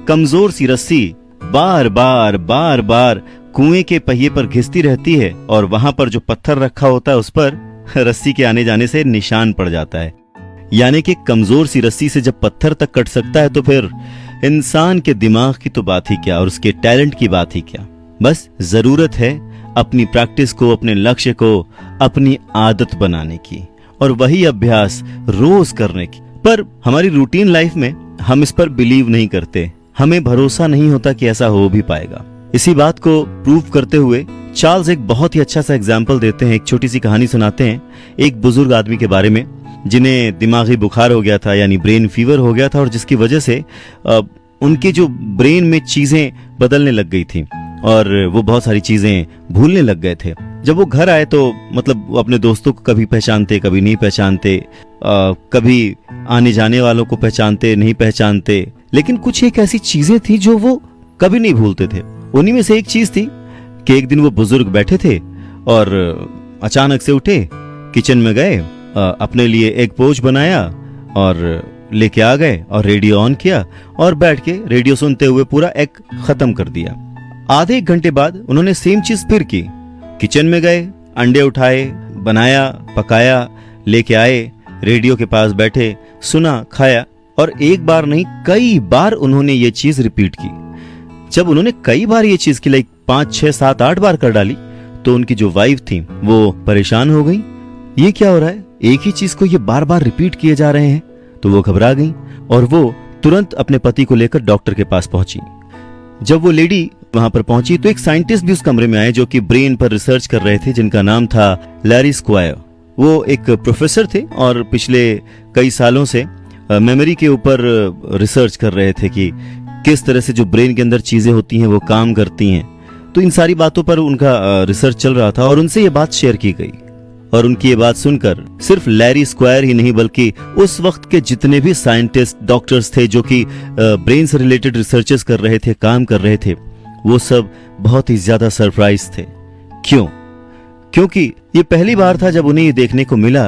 कमजोर सी रस्सी बार बार कुएं के पहिए पर घिसती रहती है और वहां पर जो पत्थर रखा होता है उस पर रस्सी के आने जाने से निशान पड़ जाता है। यानी कि कमजोर सी रस्सी से जब पत्थर तक कट सकता है तो फिर इंसान के दिमाग की तो बात ही क्या और उसके टैलेंट की बात ही क्या। बस जरूरत है अपनी प्रैक्टिस को, अपने लक्ष्य को अपनी आदत बनाने की और वही अभ्यास रोज करने की। पर हमारी रूटीन लाइफ में हम इस पर बिलीव नहीं करते, हमें भरोसा नहीं होता कि ऐसा हो भी पाएगा। इसी बात को प्रूव करते हुए चार्ल्स एक बहुत ही अच्छा सा एग्जाम्पल देते हैं, एक छोटी सी कहानी सुनाते हैं एक बुजुर्ग आदमी के बारे में जिन्हें दिमागी बुखार हो गया था, यानी ब्रेन फीवर हो गया था, और जिसकी वजह से उनके जो ब्रेन में चीजें बदलने लग गई थी और वो बहुत सारी चीजें भूलने लग गए थे। जब वो घर आए तो मतलब वो अपने दोस्तों को कभी पहचानते कभी नहीं पहचानते, कभी आने जाने वालों को पहचानते नहीं पहचानते, लेकिन कुछ एक ऐसी चीजें थी जो वो कभी नहीं भूलते थे। उन्हीं में से एक चीज थी कि एक दिन वो बुजुर्ग बैठे थे और अचानक से उठे, किचन में गए, अपने लिए एक पोच बनाया और लेके आ गए और रेडियो ऑन किया और बैठ के रेडियो सुनते हुए पूरा एग खत्म कर दिया। आधे एक घंटे बाद उन्होंने सेम चीज फिर की, किचन में गए, अंडे उठाए, बनाया, पकाया, लेके आए, रेडियो के पास बैठे, सुना, खाया, और एक बार नहीं कई बार उन्होंने ये चीज रिपीट की। जब उन्होंने कई बार ये चीज की 5, 6, 7, 8 बार कर डाली तो उनकी जो वाइफ थी वो परेशान हो गई, ये क्या हो रहा है, एक ही चीज को ये बार बार रिपीट किए जा रहे हैं। तो वो घबरा गई और वो तुरंत अपने पति को लेकर डॉक्टर के पास पहुंची। जब वो लेडी वहां पर पहुंची तो एक साइंटिस्ट भी उस कमरे में आए जो कि ब्रेन पर रिसर्च कर रहे थे, जिनका नाम था लैरी स्क्वायर। वो एक प्रोफेसर थे और पिछले कई सालों से मेमोरी के ऊपर रिसर्च कर रहे थे कि किस तरह से जो ब्रेन के अंदर चीजें होती हैं वो काम करती हैं। तो इन सारी बातों पर उनका रिसर्च चल रहा था और उनसे ये बात शेयर की गई। और उनकी ये बात सुनकर सिर्फ लैरी स्क्वायर ही नहीं बल्कि उस वक्त के जितने भी साइंटिस्ट, डॉक्टर्स थे जो कि ब्रेन से रिलेटेड रिसर्चेस कर रहे थे, काम कर रहे थे, वो सब बहुत ही ज्यादा सरप्राइज थे। क्यों? क्योंकि ये पहली बार था जब उन्हें ये देखने को मिला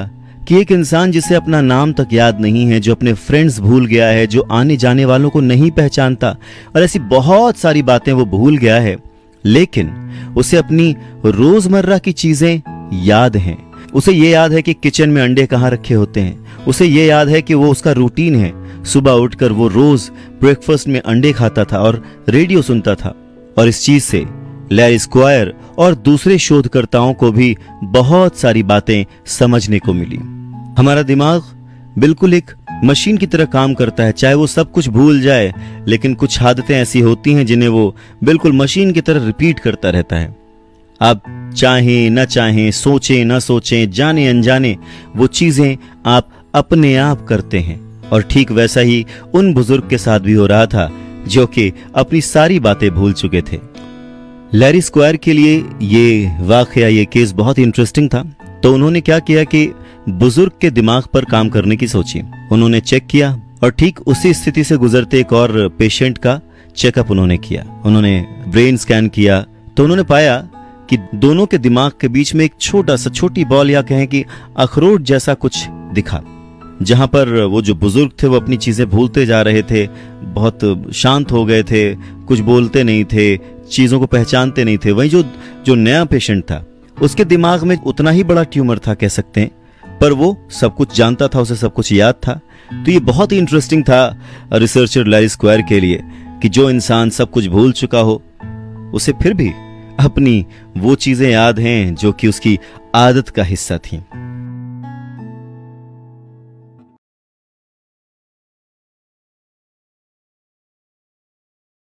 कि एक इंसान जिसे अपना नाम तक याद नहीं है, जो अपने फ्रेंड्स भूल गया है, जो आने जाने वालों को नहीं पहचानता और ऐसी बहुत सारी बातें वो भूल गया है, लेकिन उसे अपनी रोजमर्रा की चीजें याद हैं। उसे ये याद है कि किचन में अंडे कहाँ रखे होते हैं, उसे ये याद है कि वो उसका रूटीन है, सुबह उठकर वो रोज ब्रेकफास्ट में अंडे खाता था और रेडियो सुनता था। और इस चीज से लैरी स्क्वायर और दूसरे शोधकर्ताओं को भी बहुत सारी बातें समझने को मिली। हमारा दिमाग बिल्कुल एक मशीन की तरह काम करता है, चाहे वो सब कुछ भूल जाए, लेकिन कुछ आदतें ऐसी होती हैं जिन्हें वो बिल्कुल मशीन की तरह रिपीट करता रहता है। आप चाहें न चाहें, सोचें न सोचें, जाने अनजाने वो चीजें आप अपने आप करते हैं। और ठीक वैसा ही उन बुजुर्ग के साथ भी हो रहा था जो कि अपनी सारी बातें भूल चुके थे। लैरी स्क्वायर के लिए ये वाकया, ये केस बहुत ही इंटरेस्टिंग था। तो उन्होंने क्या किया कि बुजुर्ग के दिमाग पर काम करने की सोची। उन्होंने चेक किया और ठीक उसी स्थिति से गुजरते एक और पेशेंट का चेकअप उन्होंने किया। उन्होंने ब्रेन स्कैन किया तो उन्होंने पाया कि दोनों के दिमाग के बीच में एक छोटा सा, छोटी बॉल या कहें कि अखरोट जैसा कुछ दिखा, जहां पर वो जो बुजुर्ग थे वो अपनी चीजें भूलते जा रहे थे, बहुत शांत हो गए थे, कुछ बोलते नहीं थे, चीजों को पहचानते नहीं थे। वहीं जो नया पेशेंट था उसके दिमाग में उतना ही बड़ा ट्यूमर था कह सकते हैं, पर वो सब कुछ जानता था, उसे सब कुछ याद था। तो ये बहुत ही इंटरेस्टिंग था रिसर्चर लैरी स्क्वायर के लिए कि जो इंसान सब कुछ भूल चुका हो उसे फिर भी अपनी वो चीजें याद हैं जो कि उसकी आदत का हिस्सा थी।